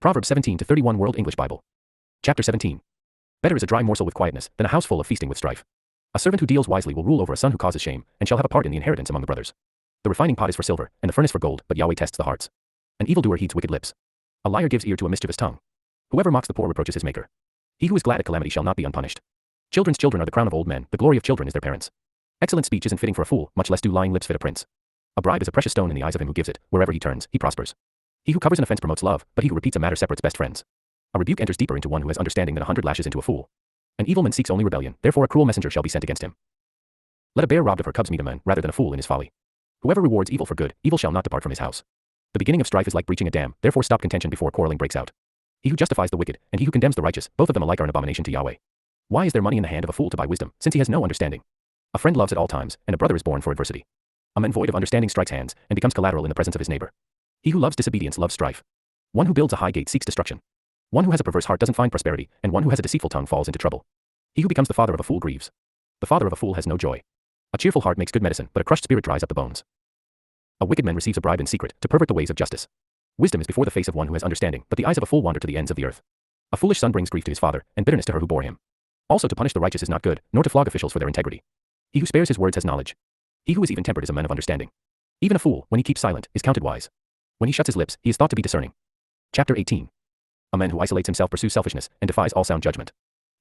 Proverbs 17-31 World English Bible. Chapter 17. Better is a dry morsel with quietness than a house full of feasting with strife. A servant who deals wisely will rule over a son who causes shame, and shall have a part in the inheritance among the brothers. The refining pot is for silver, and the furnace for gold, but Yahweh tests the hearts. An evildoer heeds wicked lips. A liar gives ear to a mischievous tongue. Whoever mocks the poor reproaches his maker. He who is glad at calamity shall not be unpunished. Children's children are the crown of old men, the glory of children is their parents. Excellent speech isn't fitting for a fool, much less do lying lips fit a prince. A bribe is a precious stone in the eyes of him who gives it, wherever he turns, he prospers. He who covers an offense promotes love, but he who repeats a matter separates best friends. A rebuke enters deeper into one who has understanding than 100 lashes into a fool. An evil man seeks only rebellion, therefore a cruel messenger shall be sent against him. Let a bear robbed of her cubs meet a man, rather than a fool in his folly. Whoever rewards evil for good, evil shall not depart from his house. The beginning of strife is like breaching a dam, therefore stop contention before quarreling breaks out. He who justifies the wicked, and he who condemns the righteous, both of them alike are an abomination to Yahweh. Why is there money in the hand of a fool to buy wisdom, since he has no understanding? A friend loves at all times, and a brother is born for adversity. A man void of understanding strikes hands, and becomes collateral in the presence of his neighbor. He who loves disobedience loves strife. One who builds a high gate seeks destruction. One who has a perverse heart doesn't find prosperity, and one who has a deceitful tongue falls into trouble. He who becomes the father of a fool grieves. The father of a fool has no joy. A cheerful heart makes good medicine, but a crushed spirit dries up the bones. A wicked man receives a bribe in secret, to pervert the ways of justice. Wisdom is before the face of one who has understanding, but the eyes of a fool wander to the ends of the earth. A foolish son brings grief to his father, and bitterness to her who bore him. Also to punish the righteous is not good, nor to flog officials for their integrity. He who spares his words has knowledge. He who is even-tempered is a man of understanding. Even a fool, when he keeps silent, is counted wise. When he shuts his lips, he is thought to be discerning. Chapter 18. A man who isolates himself pursues selfishness, and defies all sound judgment.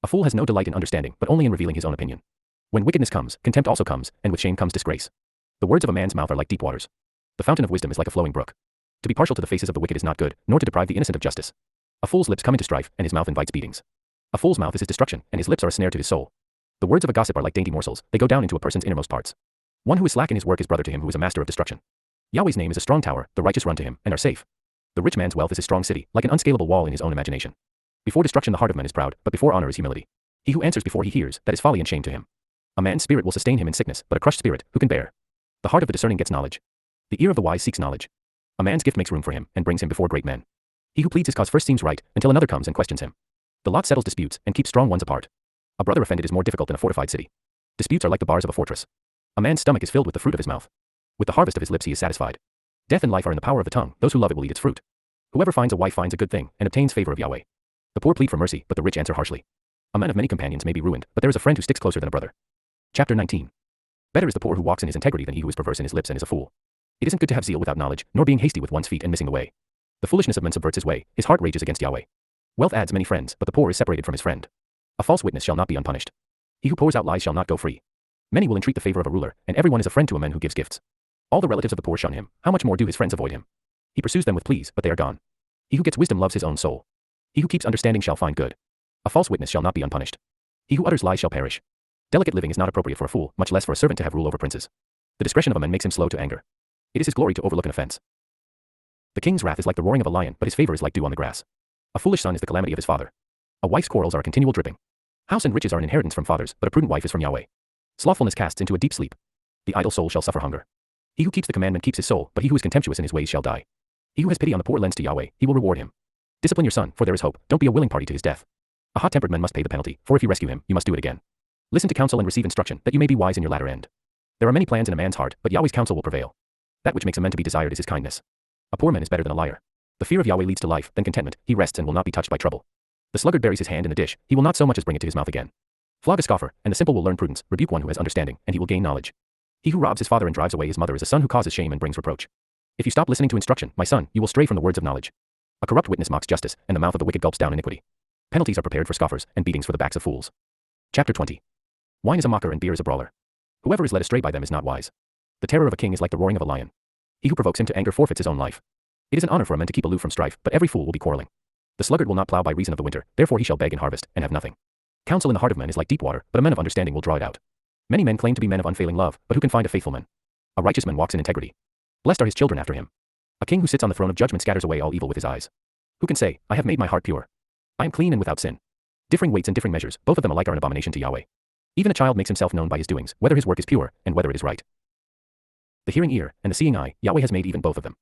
A fool has no delight in understanding, but only in revealing his own opinion. When wickedness comes, contempt also comes, and with shame comes disgrace. The words of a man's mouth are like deep waters. The fountain of wisdom is like a flowing brook. To be partial to the faces of the wicked is not good, nor to deprive the innocent of justice. A fool's lips come into strife, and his mouth invites beatings. A fool's mouth is his destruction, and his lips are a snare to his soul. The words of a gossip are like dainty morsels, they go down into a person's innermost parts. One who is slack in his work is brother to him who is a master of destruction. Yahweh's name is a strong tower, the righteous run to him, and are safe. The rich man's wealth is his strong city, like an unscalable wall in his own imagination. Before destruction the heart of man is proud, but before honor is humility. He who answers before he hears, that is folly and shame to him. A man's spirit will sustain him in sickness, but a crushed spirit, who can bear? The heart of the discerning gets knowledge. The ear of the wise seeks knowledge. A man's gift makes room for him, and brings him before great men. He who pleads his cause first seems right, until another comes and questions him. The lot settles disputes, and keeps strong ones apart. A brother offended is more difficult than a fortified city. Disputes are like the bars of a fortress. A man's stomach is filled with the fruit of his mouth. With the harvest of his lips he is satisfied. Death and life are in the power of the tongue, those who love it will eat its fruit. Whoever finds a wife finds a good thing, and obtains favor of Yahweh. The poor plead for mercy, but the rich answer harshly. A man of many companions may be ruined, but there is a friend who sticks closer than a brother. Chapter 19. Better is the poor who walks in his integrity than he who is perverse in his lips and is a fool. It isn't good to have zeal without knowledge, nor being hasty with one's feet and missing the way. The foolishness of man subverts his way, his heart rages against Yahweh. Wealth adds many friends, but the poor is separated from his friend. A false witness shall not be unpunished. He who pours out lies shall not go free. Many will entreat the favor of a ruler, and everyone is a friend to a man who gives gifts. All the relatives of the poor shun him, how much more do his friends avoid him? He pursues them with pleas, but they are gone. He who gets wisdom loves his own soul. He who keeps understanding shall find good. A false witness shall not be unpunished. He who utters lies shall perish. Delicate living is not appropriate for a fool, much less for a servant to have rule over princes. The discretion of a man makes him slow to anger. It is his glory to overlook an offense. The king's wrath is like the roaring of a lion, but his favor is like dew on the grass. A foolish son is the calamity of his father. A wife's quarrels are a continual dripping. House and riches are an inheritance from fathers, but a prudent wife is from Yahweh. Slothfulness casts into a deep sleep. The idle soul shall suffer hunger. He who keeps the commandment keeps his soul, but he who is contemptuous in his ways shall die. He who has pity on the poor lends to Yahweh, he will reward him. Discipline your son, for there is hope, don't be a willing party to his death. A hot-tempered man must pay the penalty, for if you rescue him, you must do it again. Listen to counsel and receive instruction, that you may be wise in your latter end. There are many plans in a man's heart, but Yahweh's counsel will prevail. That which makes a man to be desired is his kindness. A poor man is better than a liar. The fear of Yahweh leads to life, then contentment, he rests and will not be touched by trouble. The sluggard buries his hand in the dish, he will not so much as bring it to his mouth again. Flog a scoffer, and the simple will learn prudence, rebuke one who has understanding, and he will gain knowledge. He who robs his father and drives away his mother is a son who causes shame and brings reproach. If you stop listening to instruction, my son, you will stray from the words of knowledge. A corrupt witness mocks justice, and the mouth of the wicked gulps down iniquity. Penalties are prepared for scoffers, and beatings for the backs of fools. Chapter 20. Wine is a mocker and beer is a brawler. Whoever is led astray by them is not wise. The terror of a king is like the roaring of a lion. He who provokes him to anger forfeits his own life. It is an honor for a man to keep aloof from strife, but every fool will be quarreling. The sluggard will not plow by reason of the winter, therefore he shall beg in harvest, and have nothing. Counsel in the heart of man is like deep water, but a man of understanding will draw it out. Many men claim to be men of unfailing love, but who can find a faithful man? A righteous man walks in integrity. Blessed are his children after him. A king who sits on the throne of judgment scatters away all evil with his eyes. Who can say, I have made my heart pure? I am clean and without sin. Differing weights and differing measures, both of them alike are an abomination to Yahweh. Even a child makes himself known by his doings, whether his work is pure, and whether it is right. The hearing ear, and the seeing eye, Yahweh has made even both of them.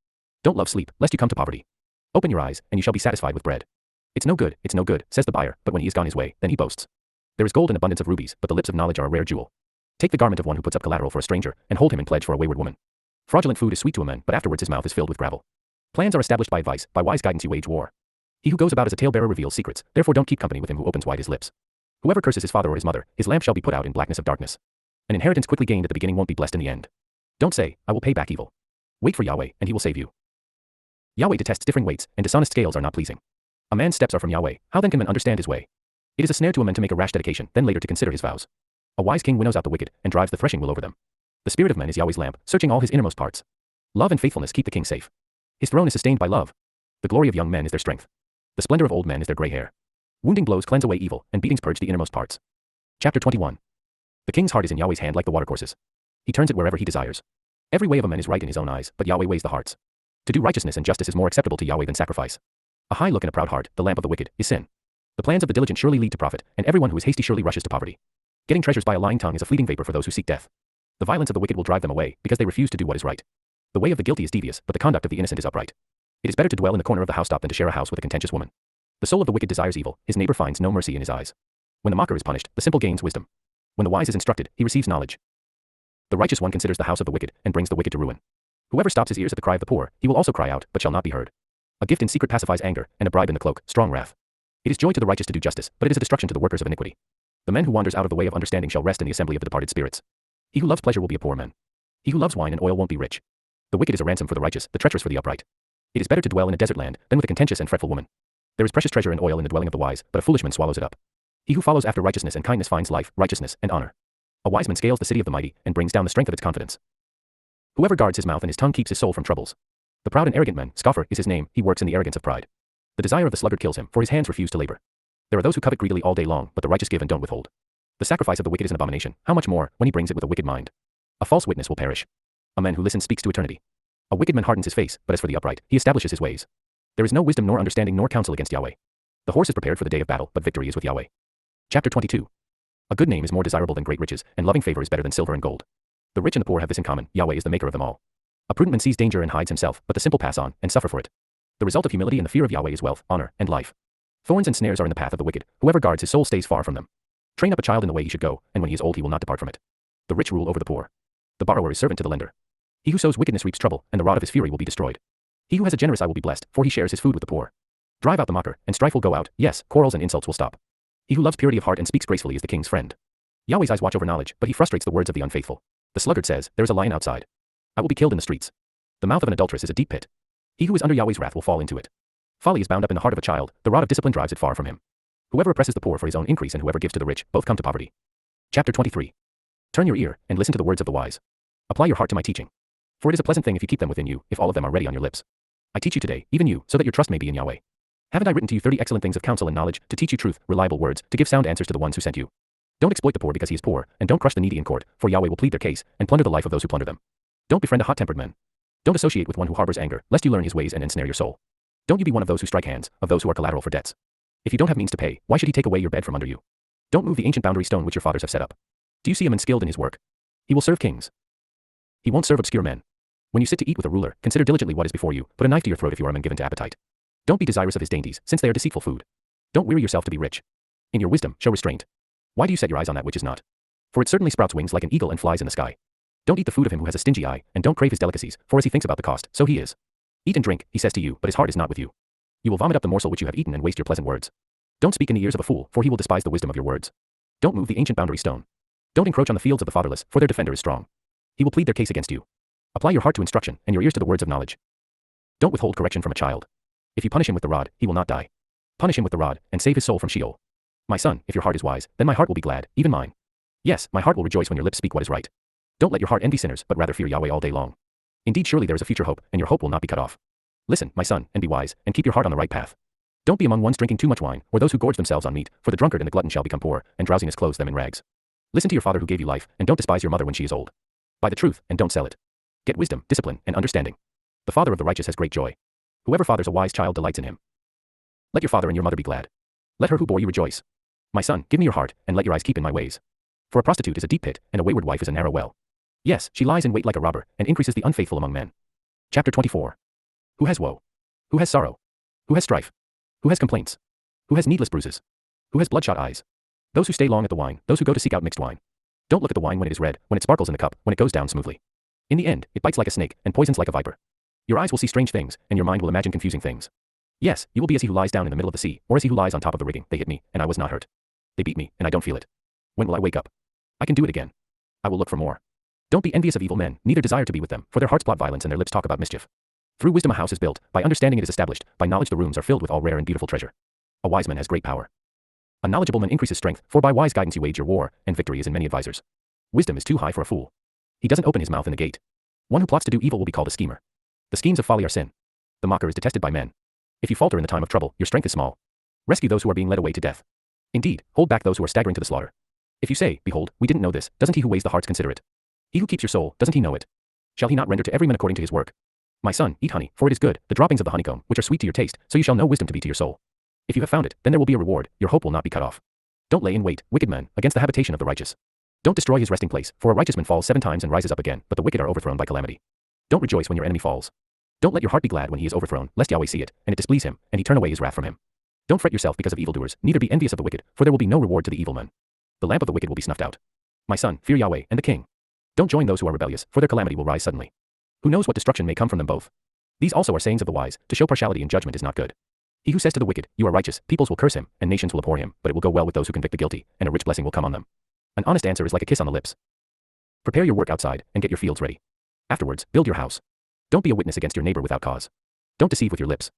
Don't love sleep, lest you come to poverty. Open your eyes, and you shall be satisfied with bread. It's no good, says the buyer, but when he is gone his way, then he boasts. There is gold and abundance of rubies, but the lips of knowledge are a rare jewel. Take the garment of one who puts up collateral for a stranger, and hold him in pledge for a wayward woman. Fraudulent food is sweet to a man, but afterwards his mouth is filled with gravel. Plans are established by advice, by wise guidance you wage war. He who goes about as a talebearer reveals secrets, therefore don't keep company with him who opens wide his lips. Whoever curses his father or his mother, his lamp shall be put out in blackness of darkness. An inheritance quickly gained at the beginning won't be blessed in the end. Don't say, I will pay back evil. Wait for Yahweh, and he will save you. Yahweh detests differing weights, and dishonest scales are not pleasing. A man's steps are from Yahweh, how then can man understand his way? It is a snare to a man to make a rash dedication, then later to consider his vows. A wise king winnows out the wicked, and drives the threshing wheel over them. The spirit of man is Yahweh's lamp, searching all his innermost parts. Love and faithfulness keep the king safe. His throne is sustained by love. The glory of young men is their strength. The splendor of old men is their gray hair. Wounding blows cleanse away evil, and beatings purge the innermost parts. Chapter 21. The king's heart is in Yahweh's hand like the watercourses. He turns it wherever he desires. Every way of a man is right in his own eyes, but Yahweh weighs the hearts. To do righteousness and justice is more acceptable to Yahweh than sacrifice. A high look and a proud heart, the lamp of the wicked, is sin. The plans of the diligent surely lead to profit, and everyone who is hasty surely rushes to poverty. Getting treasures by a lying tongue is a fleeting vapor for those who seek death. The violence of the wicked will drive them away, because they refuse to do what is right. The way of the guilty is devious, but the conduct of the innocent is upright. It is better to dwell in the corner of the housetop than to share a house with a contentious woman. The soul of the wicked desires evil, his neighbor finds no mercy in his eyes. When the mocker is punished, the simple gains wisdom. When the wise is instructed, he receives knowledge. The righteous one considers the house of the wicked, and brings the wicked to ruin. Whoever stops his ears at the cry of the poor, he will also cry out, but shall not be heard. A gift in secret pacifies anger, and a bribe in the cloak, strong wrath. It is joy to the righteous to do justice, but it is a destruction to the workers of iniquity. The man who wanders out of the way of understanding shall rest in the assembly of the departed spirits. He who loves pleasure will be a poor man. He who loves wine and oil won't be rich. The wicked is a ransom for the righteous, the treacherous for the upright. It is better to dwell in a desert land, than with a contentious and fretful woman. There is precious treasure and oil in the dwelling of the wise, but a foolish man swallows it up. He who follows after righteousness and kindness finds life, righteousness, and honor. A wise man scales the city of the mighty, and brings down the strength of its confidence. Whoever guards his mouth and his tongue keeps his soul from troubles. The proud and arrogant man, scoffer, is his name, he works in the arrogance of pride. The desire of the sluggard kills him, for his hands refuse to labor. There are those who covet greedily all day long, but the righteous give and don't withhold. The sacrifice of the wicked is an abomination, how much more, when he brings it with a wicked mind. A false witness will perish. A man who listens speaks to eternity. A wicked man hardens his face, but as for the upright, he establishes his ways. There is no wisdom nor understanding nor counsel against Yahweh. The horse is prepared for the day of battle, but victory is with Yahweh. Chapter 22. A good name is more desirable than great riches, and loving favor is better than silver and gold. The rich and the poor have this in common, Yahweh is the maker of them all. A prudent man sees danger and hides himself, but the simple pass on, and suffer for it. The result of humility and the fear of Yahweh is wealth, honor, and life. Thorns and snares are in the path of the wicked, whoever guards his soul stays far from them. Train up a child in the way he should go, and when he is old he will not depart from it. The rich rule over the poor. The borrower is servant to the lender. He who sows wickedness reaps trouble, and the rod of his fury will be destroyed. He who has a generous eye will be blessed, for he shares his food with the poor. Drive out the mocker, and strife will go out, yes, quarrels and insults will stop. He who loves purity of heart and speaks gracefully is the king's friend. Yahweh's eyes watch over knowledge, but he frustrates the words of the unfaithful. The sluggard says, there is a lion outside. I will be killed in the streets. The mouth of an adulteress is a deep pit. He who is under Yahweh's wrath will fall into it. Folly is bound up in the heart of a child, the rod of discipline drives it far from him. Whoever oppresses the poor for his own increase and whoever gives to the rich, both come to poverty. Chapter 23. Turn your ear, and listen to the words of the wise. Apply your heart to my teaching. For it is a pleasant thing if you keep them within you, if all of them are ready on your lips. I teach you today, even you, so that your trust may be in Yahweh. Haven't I written to you 30 excellent things of counsel and knowledge, to teach you truth, reliable words, to give sound answers to the ones who sent you? Don't exploit the poor because he is poor, and don't crush the needy in court, for Yahweh will plead their case, and plunder the life of those who plunder them. Don't befriend a hot-tempered man. Don't associate with one who harbors anger, lest you learn his ways and ensnare your soul. Don't you be one of those who strike hands, of those who are collateral for debts. If you don't have means to pay, why should he take away your bed from under you? Don't move the ancient boundary stone which your fathers have set up. Do you see a man skilled in his work? He will serve kings. He won't serve obscure men. When you sit to eat with a ruler, consider diligently what is before you, put a knife to your throat if you are a man given to appetite. Don't be desirous of his dainties, since they are deceitful food. Don't weary yourself to be rich. In your wisdom, show restraint. Why do you set your eyes on that which is not? For it certainly sprouts wings like an eagle and flies in the sky. Don't eat the food of him who has a stingy eye, and don't crave his delicacies, for as he thinks about the cost, so he is. Eat and drink, he says to you, but his heart is not with you. You will vomit up the morsel which you have eaten and waste your pleasant words. Don't speak in the ears of a fool, for he will despise the wisdom of your words. Don't move the ancient boundary stone. Don't encroach on the fields of the fatherless, for their defender is strong. He will plead their case against you. Apply your heart to instruction, and your ears to the words of knowledge. Don't withhold correction from a child. If you punish him with the rod, he will not die. Punish him with the rod, and save his soul from Sheol. My son, if your heart is wise, then my heart will be glad, even mine. Yes, my heart will rejoice when your lips speak what is right. Don't let your heart envy sinners, but rather fear Yahweh all day long. Indeed, surely there is a future hope, and your hope will not be cut off. Listen, my son, and be wise, and keep your heart on the right path. Don't be among ones drinking too much wine, or those who gorge themselves on meat, for the drunkard and the glutton shall become poor, and drowsiness clothes them in rags. Listen to your father who gave you life, and don't despise your mother when she is old. Buy the truth, and don't sell it. Get wisdom, discipline, and understanding. The father of the righteous has great joy. Whoever fathers a wise child delights in him. Let your father and your mother be glad. Let her who bore you rejoice. My son, give me your heart, and let your eyes keep in my ways. For a prostitute is a deep pit, and a wayward wife is a narrow well. Yes, she lies in wait like a robber, and increases the unfaithful among men. Chapter 24. Who has woe? Who has sorrow? Who has strife? Who has complaints? Who has needless bruises? Who has bloodshot eyes? Those who stay long at the wine, those who go to seek out mixed wine. Don't look at the wine when it is red, when it sparkles in the cup, when it goes down smoothly. In the end, it bites like a snake, and poisons like a viper. Your eyes will see strange things, and your mind will imagine confusing things. Yes, you will be as he who lies down in the middle of the sea, or as he who lies on top of the rigging. They hit me, and I was not hurt. They beat me, and I don't feel it. When will I wake up? I can do it again. I will look for more. Don't be envious of evil men, neither desire to be with them, for their hearts plot violence and their lips talk about mischief. Through wisdom a house is built, by understanding it is established, by knowledge the rooms are filled with all rare and beautiful treasure. A wise man has great power. A knowledgeable man increases strength, for by wise guidance you wage your war, and victory is in many advisers. Wisdom is too high for a fool. He doesn't open his mouth in the gate. One who plots to do evil will be called a schemer. The schemes of folly are sin. The mocker is detested by men. If you falter in the time of trouble, your strength is small. Rescue those who are being led away to death. Indeed, hold back those who are staggering to the slaughter. If you say, behold, we didn't know this, doesn't he who weighs the hearts consider it? He who keeps your soul, doesn't he know it? Shall he not render to every man according to his work? My son, eat honey, for it is good, the droppings of the honeycomb, which are sweet to your taste, so you shall know wisdom to be to your soul. If you have found it, then there will be a reward, your hope will not be cut off. Don't lay in wait, wicked men, against the habitation of the righteous. Don't destroy his resting place, for a righteous man falls 7 times and rises up again, but the wicked are overthrown by calamity. Don't rejoice when your enemy falls. Don't let your heart be glad when he is overthrown, lest Yahweh see it, and it displease him, and he turn away his wrath from him. Don't fret yourself because of evildoers, neither be envious of the wicked, for there will be no reward to the evil man. The lamp of the wicked will be snuffed out. My son, fear Yahweh and the king. Don't join those who are rebellious, for their calamity will rise suddenly. Who knows what destruction may come from them both? These also are sayings of the wise, to show partiality in judgment is not good. He who says to the wicked, you are righteous, peoples will curse him, and nations will abhor him, but it will go well with those who convict the guilty, and a rich blessing will come on them. An honest answer is like a kiss on the lips. Prepare your work outside, and get your fields ready. Afterwards, build your house. Don't be a witness against your neighbor without cause. Don't deceive with your lips.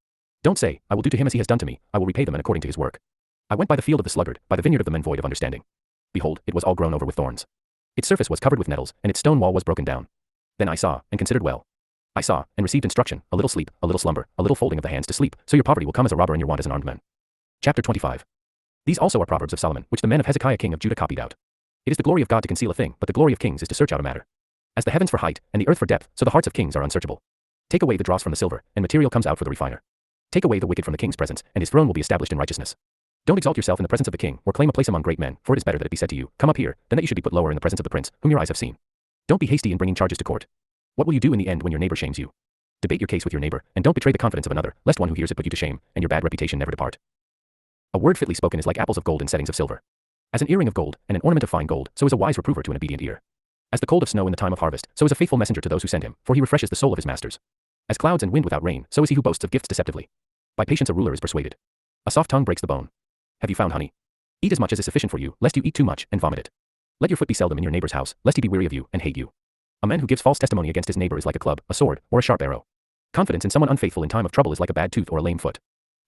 Don't say, I will do to him as he has done to me, I will repay the man according to his work. I went by the field of the sluggard, by the vineyard of the men void of understanding. Behold, it was all grown over with thorns. Its surface was covered with nettles, and its stone wall was broken down. Then I saw, and considered well. I saw, and received instruction, a little sleep, a little slumber, a little folding of the hands to sleep, so your poverty will come as a robber and your want as an armed man. Chapter 25. These also are Proverbs of Solomon, which the men of Hezekiah king of Judah copied out. It is the glory of God to conceal a thing, but the glory of kings is to search out a matter. As the heavens for height, and the earth for depth, so the hearts of kings are unsearchable. Take away the dross from the silver, and material comes out for the refiner. Take away the wicked from the king's presence, and his throne will be established in righteousness. Don't exalt yourself in the presence of the king, or claim a place among great men, for it is better that it be said to you, come up here, than that you should be put lower in the presence of the prince, whom your eyes have seen. Don't be hasty in bringing charges to court. What will you do in the end when your neighbor shames you? Debate your case with your neighbor, and don't betray the confidence of another, lest one who hears it put you to shame, and your bad reputation never depart. A word fitly spoken is like apples of gold in settings of silver. As an earring of gold, and an ornament of fine gold, so is a wise reprover to an obedient ear. As the cold of snow in the time of harvest, so is a faithful messenger to those who send him, for he refreshes the soul of his masters. As clouds and wind without rain, so is he who boasts of gifts deceptively. By patience a ruler is persuaded. A soft tongue breaks the bone. Have you found honey? Eat as much as is sufficient for you, lest you eat too much, and vomit it. Let your foot be seldom in your neighbor's house, lest he be weary of you, and hate you. A man who gives false testimony against his neighbor is like a club, a sword, or a sharp arrow. Confidence in someone unfaithful in time of trouble is like a bad tooth or a lame foot.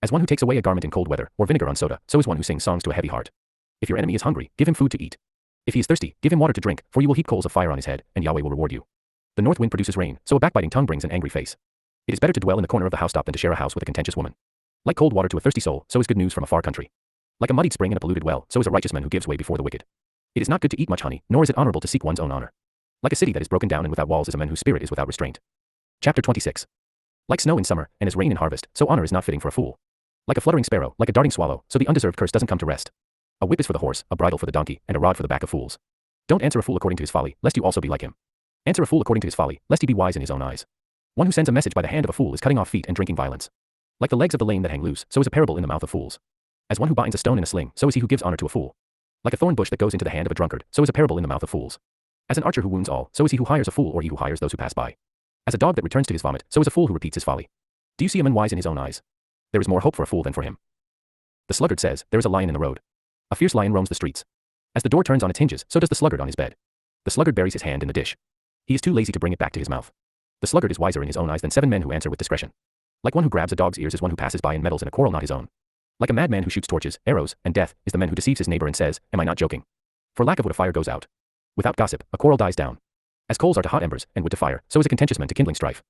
As one who takes away a garment in cold weather, or vinegar on soda, so is one who sings songs to a heavy heart. If your enemy is hungry, give him food to eat. If he is thirsty, give him water to drink, for you will heap coals of fire on his head, and Yahweh will reward you. The north wind produces rain, so a backbiting tongue brings an angry face. It is better to dwell in the corner of the housetop than to share a house with a contentious woman. Like cold water to a thirsty soul, so is good news from a far country. Like a muddied spring in a polluted well, so is a righteous man who gives way before the wicked. It is not good to eat much honey, nor is it honorable to seek one's own honor. Like a city that is broken down and without walls is a man whose spirit is without restraint. Chapter 26. Like snow in summer, and as rain in harvest, so honor is not fitting for a fool. Like a fluttering sparrow, like a darting swallow, so the undeserved curse doesn't come to rest. A whip is for the horse, a bridle for the donkey, and a rod for the back of fools. Don't answer a fool according to his folly, lest you also be like him. Answer a fool according to his folly, lest he be wise in his own eyes. One who sends a message by the hand of a fool is cutting off feet and drinking violence. Like the legs of the lame that hang loose, so is a parable in the mouth of fools. As one who binds a stone in a sling, so is he who gives honor to a fool. Like a thorn bush that goes into the hand of a drunkard, so is a parable in the mouth of fools. As an archer who wounds all, so is he who hires a fool or he who hires those who pass by. As a dog that returns to his vomit, so is a fool who repeats his folly. Do you see a man wise in his own eyes? There is more hope for a fool than for him. The sluggard says, there is a lion in the road. A fierce lion roams the streets. As the door turns on its hinges, so does the sluggard on his bed. The sluggard buries his hand in the dish. He is too lazy to bring it back to his mouth. The sluggard is wiser in his own eyes than 7 men who answer with discretion. Like one who grabs a dog's ears is one who passes by and meddles in a quarrel not his own. Like a madman who shoots torches, arrows, and death is the man who deceives his neighbor and says, am I not joking? For lack of wood a fire goes out. Without gossip, a quarrel dies down. As coals are to hot embers, and wood to fire, so is a contentious man to kindling strife.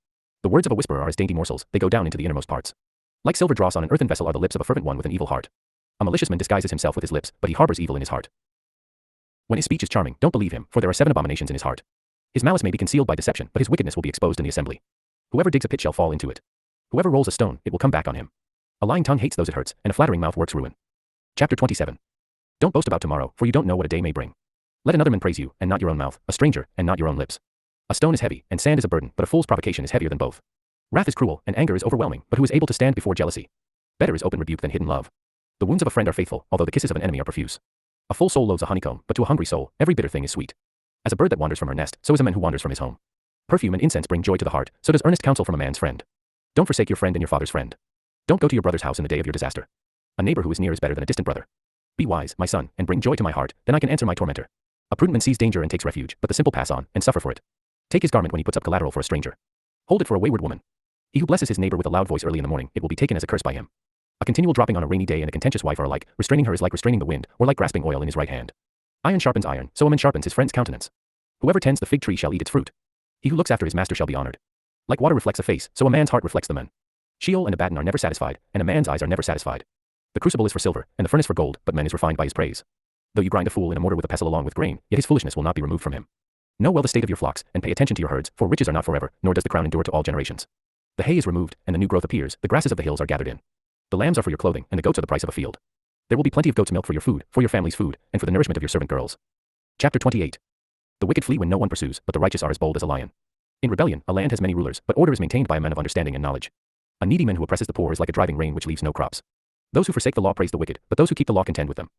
The words of a whisperer are as dainty morsels, they go down into the innermost parts. Like silver dross on an earthen vessel are the lips of a fervent one with an evil heart. A malicious man disguises himself with his lips, but he harbors evil in his heart. When his speech is charming, don't believe him, for there are 7 abominations in his heart. His malice may be concealed by deception, but his wickedness will be exposed in the assembly. Whoever digs a pit shall fall into it. Whoever rolls a stone, it will come back on him. A lying tongue hates those it hurts, and a flattering mouth works ruin. Chapter 27. Don't boast about tomorrow, for you don't know what a day may bring. Let another man praise you, and not your own mouth, a stranger, and not your own lips. A stone is heavy, and sand is a burden, but a fool's provocation is heavier than both. Wrath is cruel, and anger is overwhelming, but who is able to stand before jealousy? Better is open rebuke than hidden love. The wounds of a friend are faithful, although the kisses of an enemy are profuse. A full soul loathes a honeycomb, but to a hungry soul, every bitter thing is sweet. As a bird that wanders from her nest, so is a man who wanders from his home. Perfume and incense bring joy to the heart, so does earnest counsel from a man's friend. Don't forsake your friend and your father's friend. Don't go to your brother's house in the day of your disaster. A neighbor who is near is better than a distant brother. Be wise, my son, and bring joy to my heart, then I can answer my tormentor. A prudent man sees danger and takes refuge, but the simple pass on, and suffer for it. Take his garment when he puts up collateral for a stranger. Hold it for a wayward woman. He who blesses his neighbor with a loud voice early in the morning, it will be taken as a curse by him. A continual dropping on a rainy day and a contentious wife are alike, restraining her is like restraining the wind, or like grasping oil in his right hand. Iron sharpens iron, so a man sharpens his friend's countenance. Whoever tends the fig tree shall eat its fruit. He who looks after his master shall be honored. Like water reflects a face, so a man's heart reflects the man. Sheol and Abaddon are never satisfied, and a man's eyes are never satisfied. The crucible is for silver, and the furnace for gold, but man is refined by his praise. Though you grind a fool in a mortar with a pestle along with grain, yet his foolishness will not be removed from him. Know well the state of your flocks, and pay attention to your herds, for riches are not forever, nor does the crown endure to all generations. The hay is removed, and the new growth appears, the grasses of the hills are gathered in. The lambs are for your clothing, and the goats are the price of a field. There will be plenty of goat's milk for your food, for your family's food, and for the nourishment of your servant girls. Chapter 28. The wicked flee when no one pursues, but the righteous are as bold as a lion. In rebellion, a land has many rulers, but order is maintained by a man of understanding and knowledge. A needy man who oppresses the poor is like a driving rain which leaves no crops. Those who forsake the law praise the wicked, but those who keep the law contend with them.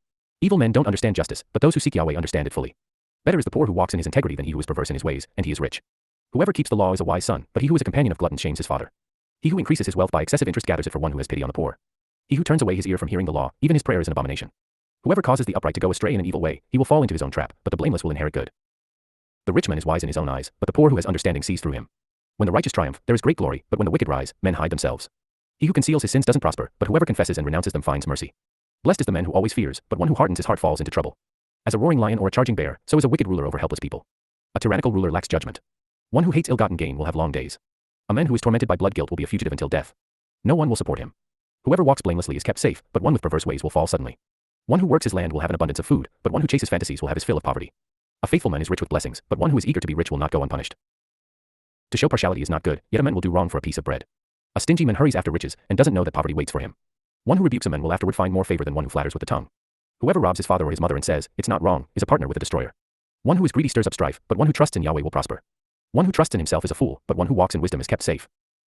Evil men don't understand justice, but those who seek Yahweh understand it fully. Better is the poor who walks in his integrity than he who is perverse in his ways, and he is rich. Whoever keeps the law is a wise son, but he who is a companion of gluttons shames his father. He who increases his wealth by excessive interest gathers it for one who has pity on the poor. He who turns away his ear from hearing the law, even his prayer is an abomination. Whoever causes the upright to go astray in an evil way, he will fall into his own trap, but the blameless will inherit good. The rich man is wise in his own eyes, but the poor who has understanding sees through him. When the righteous triumph, there is great glory, but when the wicked rise, men hide themselves. He who conceals his sins doesn't prosper, but whoever confesses and renounces them finds mercy. Blessed is the man who always fears, but one who hardens his heart falls into trouble. As a roaring lion or a charging bear, so is a wicked ruler over helpless people. A tyrannical ruler lacks judgment. One who hates ill-gotten gain will have long days. A man who is tormented by blood guilt will be a fugitive until death. No one will support him. Whoever walks blamelessly is kept safe, but one with perverse ways will fall suddenly. One who works his land will have an abundance of food, but one who chases fantasies will have his fill of poverty. A faithful man is rich with blessings, but one who is eager to be rich will not go unpunished. To show partiality is not good, yet a man will do wrong for a piece of bread. A stingy man hurries after riches, and doesn't know that poverty waits for him. One who rebukes a man will afterward find more favor than one who flatters with the tongue. Whoever robs his father or his mother and says, "It's not wrong," is a partner with the destroyer. One who is greedy stirs up strife, but one who trusts in Yahweh will prosper. One who trusts in himself is a fool, but one who walks in wisdom is kept safe.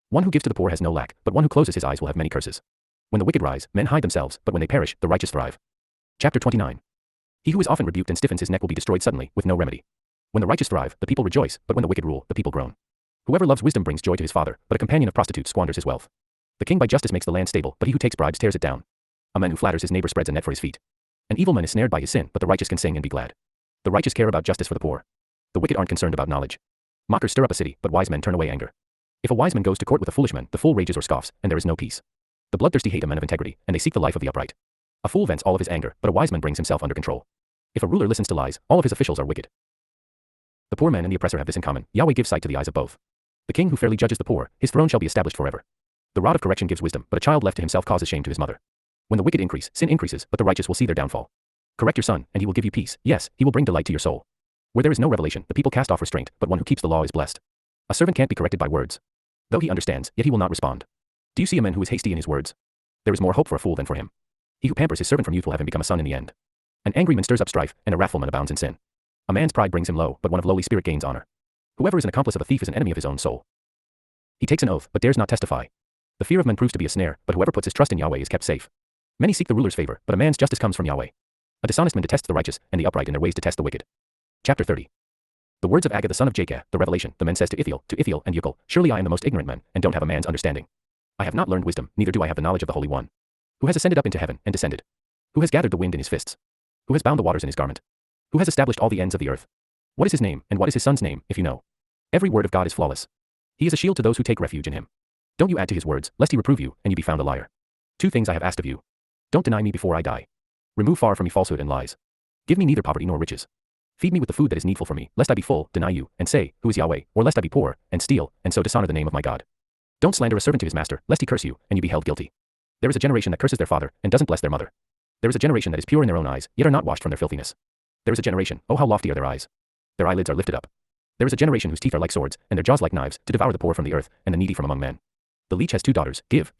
One who gives to the poor has no lack, but one who closes his eyes will have many curses. When the wicked rise, men hide themselves, but when they perish, the righteous thrive. Chapter 29. He who is often rebuked and stiffens his neck will be destroyed suddenly, with no remedy. When the righteous thrive, the people rejoice, but when the wicked rule, the people groan. Whoever loves wisdom brings joy to his father, but a companion of prostitutes squanders his wealth. The king by justice makes the land stable, but he who takes bribes tears it down. A man who flatters his neighbor spreads a net for his feet. An evil man is snared by his sin, but the righteous can sing and be glad. The righteous care about justice for the poor. The wicked aren't concerned about knowledge. Mockers stir up a city, but wise men turn away anger. If a wise man goes to court with a foolish man, the fool rages or scoffs, and there is no peace. The bloodthirsty hate a man of integrity, and they seek the life of the upright. A fool vents all of his anger, but a wise man brings himself under control. If a ruler listens to lies, all of his officials are wicked. The poor man and the oppressor have this in common: Yahweh gives sight to the eyes of both. The king who fairly judges the poor, his throne shall be established forever. The rod of correction gives wisdom, but a child left to himself causes shame to his mother. When the wicked increase, sin increases, but the righteous will see their downfall. Correct your son, and he will give you peace. Yes, he will bring delight to your soul. Where there is no revelation, the people cast off restraint, but one who keeps the law is blessed. A servant can't be corrected by words. Though he understands, yet he will not respond. Do you see a man who is hasty in his words? There is more hope for a fool than for him. He who pampers his servant from youth will have him become a son in the end. An angry man stirs up strife, and a wrathful man abounds in sin. A man's pride brings him low, but one of lowly spirit gains honor. Whoever is an accomplice of a thief is an enemy of his own soul. He takes an oath, but dares not testify. The fear of men proves to be a snare, but whoever puts his trust in Yahweh is kept safe. Many seek the ruler's favor, but a man's justice comes from Yahweh. A dishonest man detests the righteous, and the upright in their ways detest the wicked. Chapter 30. The words of Agag the son of Jakeh, the revelation, the man says to Ithiel and Ucal, surely I am the most ignorant man, and don't have a man's understanding. I have not learned wisdom, neither do I have the knowledge of the Holy One. Who has ascended up into heaven, and descended? Who has gathered the wind in his fists? Who has bound the waters in his garment? Who has established all the ends of the earth? What is his name, and what is his son's name, if you know? Every word of God is flawless. He is a shield to those who take refuge in him. Don't you add to his words, lest he reprove you, and you be found a liar. 2 things I have asked of you. Don't deny me before I die. Remove far from me falsehood and lies. Give me neither poverty nor riches. Feed me with the food that is needful for me, lest I be full, deny you, and say, Who is Yahweh? Or lest I be poor, and steal, and so dishonor the name of my God. Don't slander a servant to his master, lest he curse you, and you be held guilty. There is a generation that curses their father, and doesn't bless their mother. There is a generation that is pure in their own eyes, yet are not washed from their filthiness. There is a generation, oh how lofty are their eyes. Their eyelids are lifted up. There is a generation whose teeth are like swords, and their jaws like knives, to devour the poor from the earth, and the needy from among men. The leech has 2 daughters, give.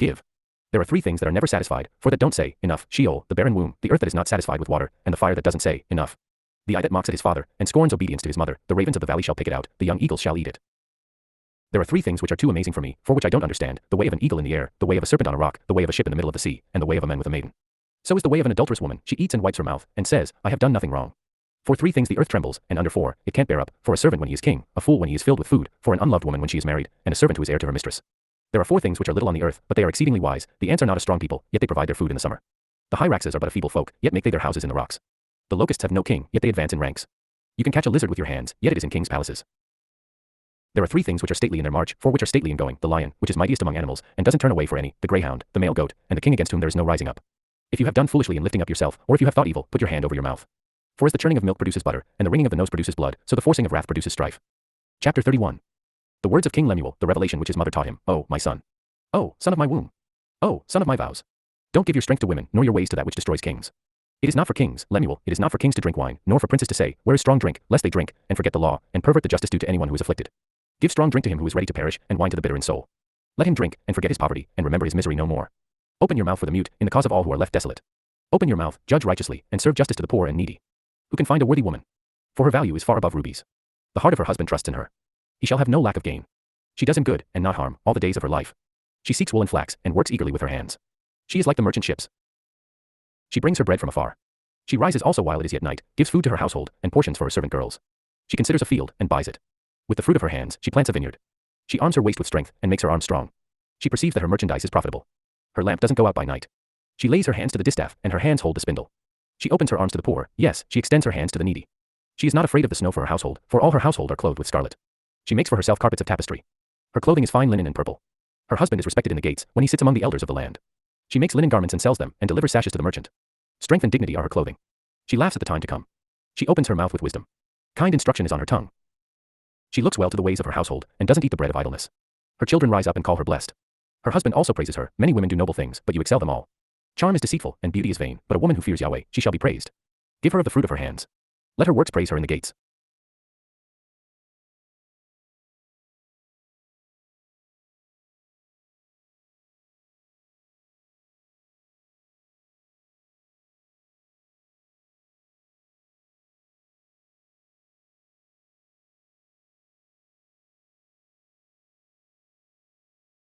There are 3 things that are never satisfied, for that don't say, enough: Sheol, the barren womb, the earth that is not satisfied with water, and the fire that doesn't say, enough. The eye that mocks at his father, and scorns obedience to his mother, the ravens of the valley shall pick it out, the young eagles shall eat it. There are 3 things which are too amazing for me, for which I don't understand: the way of an eagle in the air, the way of a serpent on a rock, the way of a ship in the middle of the sea, and the way of a man with a maiden. So is the way of an adulterous woman: she eats and wipes her mouth, and says, I have done nothing wrong. For 3 things the earth trembles, and under 4, it can't bear up: for a servant when he is king, a fool when he is filled with food, for an unloved woman when she is married, and a servant who is heir to her mistress. There are 4 things which are little on the earth, but they are exceedingly wise. The ants are not a strong people, yet they provide their food in the summer. The hyraxes are but a feeble folk, yet make they their houses in the rocks. The locusts have no king, yet they advance in ranks. You can catch a lizard with your hands, yet it is in kings' palaces. There are 3 things which are stately in their march, 4 which are stately in going: the lion, which is mightiest among animals, and doesn't turn away for any; the greyhound, the male goat, and the king against whom there is no rising up. If you have done foolishly in lifting up yourself, or if you have thought evil, put your hand over your mouth. For as the churning of milk produces butter, and the wringing of the nose produces blood, so the forcing of wrath produces strife. Chapter 31. The words of King Lemuel, the revelation which his mother taught him: O my son! O son of my womb! O son of my vows! Don't give your strength to women, nor your ways to that which destroys kings. It is not for kings, Lemuel, it is not for kings to drink wine, nor for princes to say, where is strong drink, lest they drink, and forget the law, and pervert the justice due to anyone who is afflicted. Give strong drink to him who is ready to perish, and wine to the bitter in soul. Let him drink, and forget his poverty, and remember his misery no more. Open your mouth for the mute, in the cause of all who are left desolate. Open your mouth, judge righteously, and serve justice to the poor and needy. Who can find a worthy woman? For her value is far above rubies. The heart of her husband trusts in her. He shall have no lack of gain. She does him good, and not harm, all the days of her life. She seeks wool and flax, and works eagerly with her hands. She is like the merchant ships. She brings her bread from afar. She rises also while it is yet night, gives food to her household, and portions for her servant girls. She considers a field, and buys it. With the fruit of her hands, she plants a vineyard. She arms her waist with strength, and makes her arms strong. She perceives that her merchandise is profitable. Her lamp doesn't go out by night. She lays her hands to the distaff, and her hands hold the spindle. She opens her arms to the poor, yes, she extends her hands to the needy. She is not afraid of the snow for her household, for all her household are clothed with scarlet. She makes for herself carpets of tapestry. Her clothing is fine linen and purple. Her husband is respected in the gates, when he sits among the elders of the land. She makes linen garments and sells them, and delivers sashes to the merchant. Strength and dignity are her clothing. She laughs at the time to come. She opens her mouth with wisdom. Kind instruction is on her tongue. She looks well to the ways of her household, and doesn't eat the bread of idleness. Her children rise up and call her blessed. Her husband also praises her. Many women do noble things, but you excel them all. Charm is deceitful, and beauty is vain, but a woman who fears Yahweh, she shall be praised. Give her of the fruit of her hands. Let her works praise her in the gates.